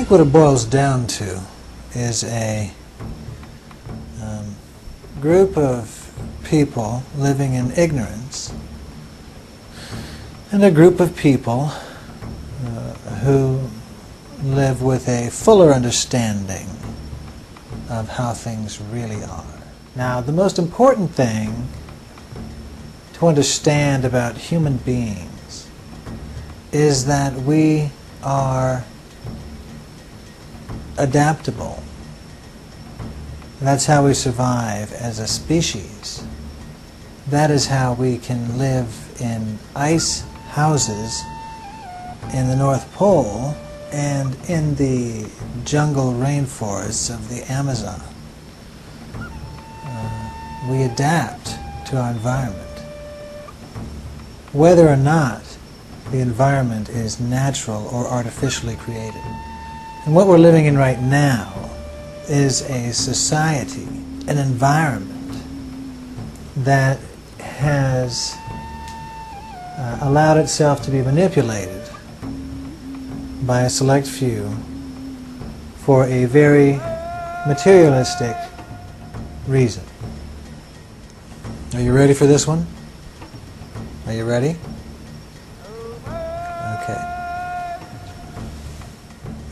think what it boils down to is a group of people living in ignorance and a group of people who live with a fuller understanding of how things really are. Now, the most important thing to understand about human beings is that we are adaptable. That's how we survive as a species. That is how we can live in ice houses in the North Pole and in the jungle rainforests of the Amazon. We adapt to our environment. Whether or not the environment is natural or artificially created. And what we're living in right now is a society, an environment that has allowed itself to be manipulated by a select few for a very materialistic reason. Are you ready for this one? Are you ready? Okay.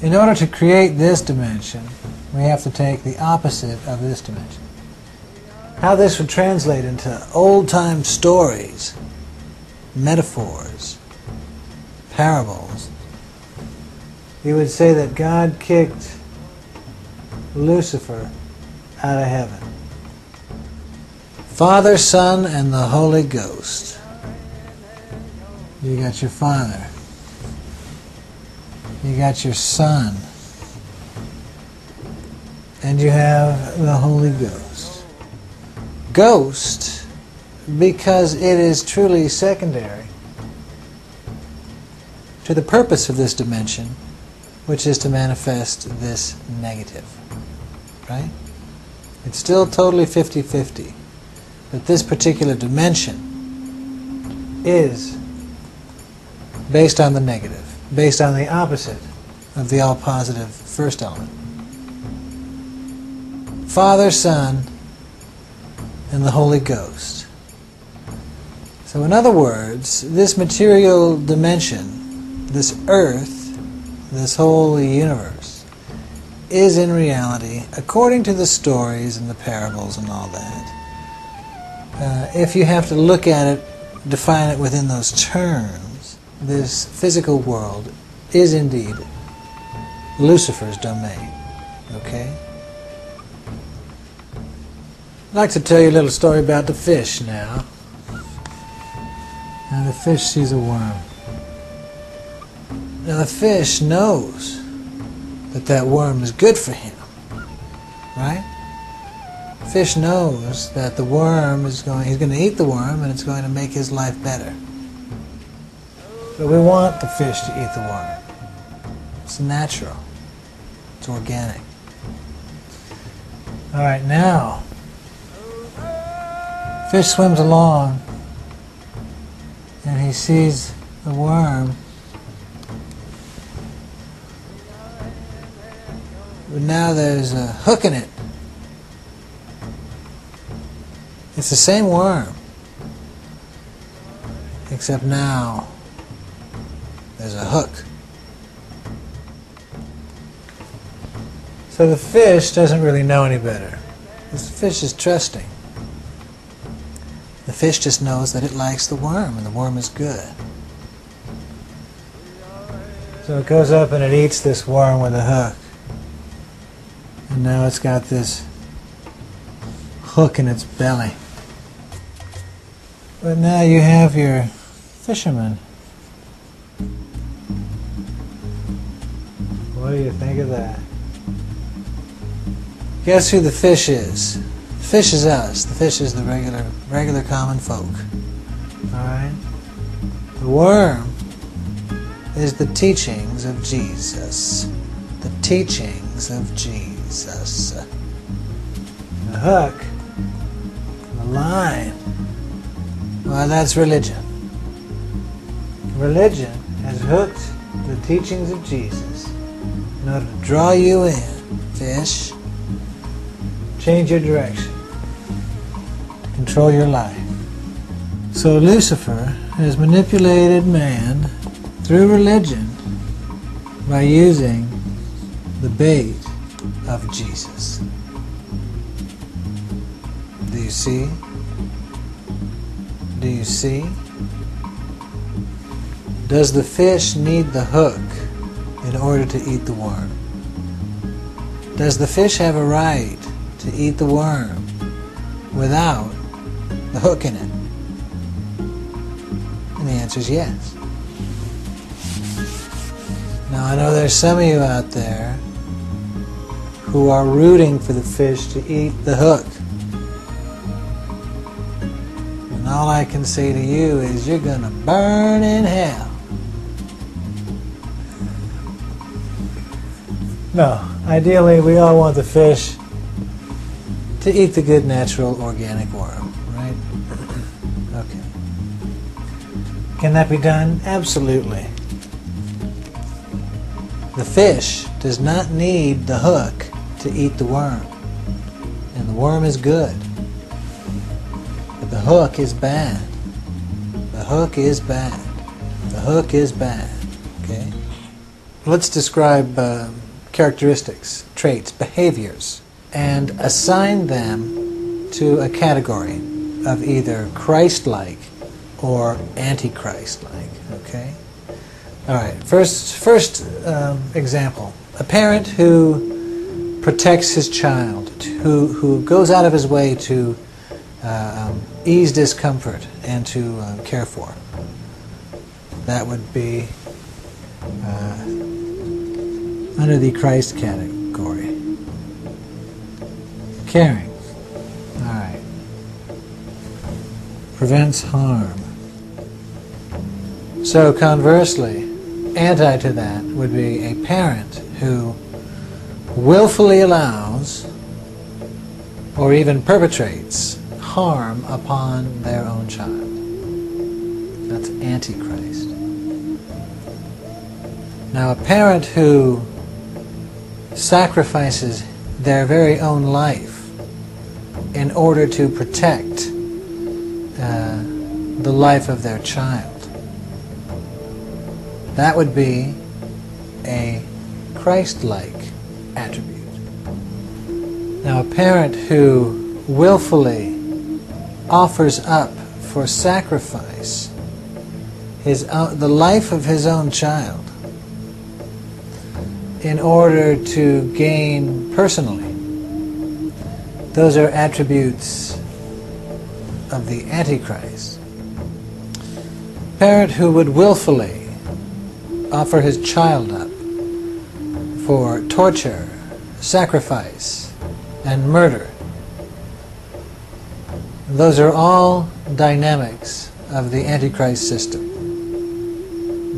In order to create this dimension, we have to take the opposite of this dimension. How this would translate into old-time stories, metaphors, parables. You would say that God kicked Lucifer out of heaven. Father, Son, and the Holy Ghost. You got your Father. You got your Son. And you have the Holy Ghost. Ghost, because it is truly secondary to the purpose of this dimension, which is to manifest this negative. Right? It's still totally 50-50. But this particular dimension is based on the negative, based on the opposite of the all-positive first element. Father, Son, and the Holy Ghost. So in other words, this material dimension, this earth, this whole universe, is in reality, according to the stories and the parables and all that, if you have to look at it, define it within those terms, this physical world is indeed Lucifer's domain. Okay? I'd like to tell you a little story about the fish now. Now the fish sees a worm. Now the fish knows that that worm is good for him. Right? Fish knows that the worm he's going to eat the worm and it's going to make his life better. But we want the fish to eat the worm. It's natural. It's organic. Alright, now fish swims along and he sees the worm. But now there's a hook in it. It's the same worm, except now there's a hook. So the fish doesn't really know any better. The fish is trusting. The fish just knows that it likes the worm, and the worm is good. So it goes up and it eats this worm with a hook. And now it's got this hook in its belly. But now you have your fisherman. What do you think of that? Guess who the fish is? The fish is us. The fish is the regular common folk. Alright? The worm is the teachings of Jesus. The teachings of Jesus. The hook, the line, well, that's religion. Religion has hooked the teachings of Jesus in order to draw you in, fish. Change your direction. Control your life. So Lucifer has manipulated man through religion by using the bait of Jesus. Do you see? Do you see? Does the fish need the hook in order to eat the worm? Does the fish have a right to eat the worm without the hook in it? And the answer is yes. Now I know there's some of you out there who are rooting for the fish to eat the hook. And all I can say to you is you're going to burn in hell. No, ideally we all want the fish to eat the good natural organic worm, right? Okay. Can that be done? Absolutely. The fish does not need the hook to eat the worm. And the worm is good. But the hook is bad. The hook is bad. The hook is bad. Okay? Let's describe characteristics, traits, behaviors, and assign them to a category of either Christ-like or anti-Christ-like. Okay? All right. First example: a parent who protects his child, who goes out of his way to ease discomfort and to care for. That would be under the Christ category. Caring. All right. Prevents harm. So conversely, anti to that would be a parent who willfully allows or even perpetrates harm upon their own child. That's antichrist. Now a parent who sacrifices their very own life in order to protect the life of their child, that would be a Christ-like attribute. Now a parent who willfully offers up for sacrifice the life of his own child in order to gain personally, those are attributes of the Antichrist. Parent who would willfully offer his child up for torture, sacrifice, and murder. Those are all dynamics of the Antichrist system.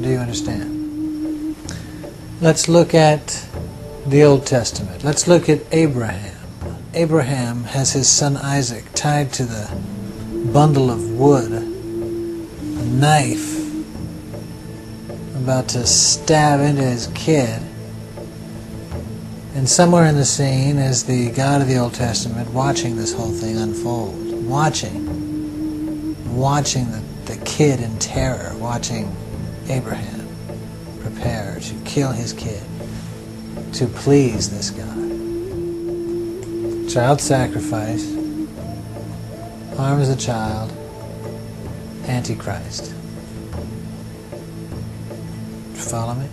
Do you understand? Let's look at the Old Testament. Let's look at Abraham. Abraham has his son Isaac tied to the bundle of wood, a knife, about to stab into his kid. And somewhere in the scene is the God of the Old Testament watching this whole thing unfold. Watching the kid in terror, watching Abraham prepare to kill his kid to please this God. Child sacrifice, harms the child, Antichrist. Follow me?